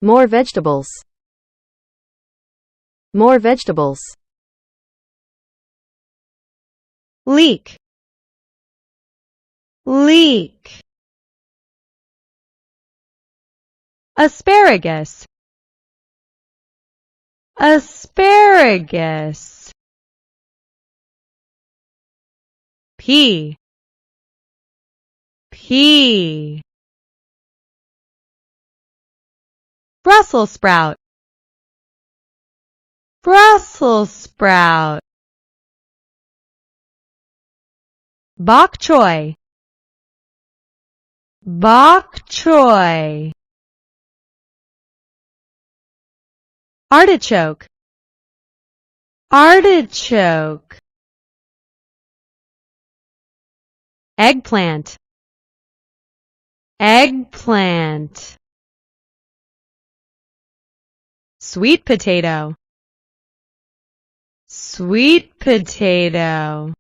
More vegetables. More vegetables. Leek. Leek. Asparagus. Asparagus. Pea. Pea. Brussels sprout. Brussels sprout. Bok choy. Bok choy. Artichoke. Artichoke. Eggplant. Eggplant. Sweet potato. Sweet potato.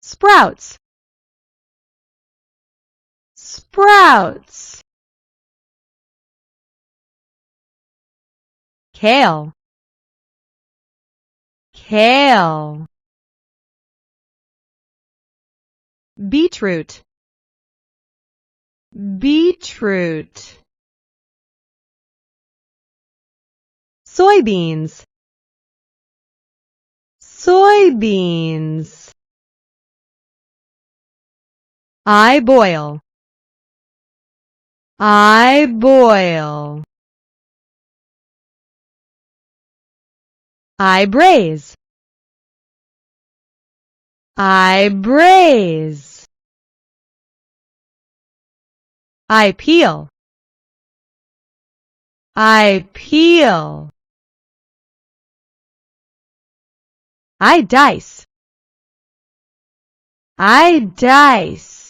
Sprouts. Sprouts. Kale. Kale. Beetroot. Beetroot. Soybeans. Soybeans. I boil. I boil. I braise. I braise. I peel. I peel. I dice. I dice.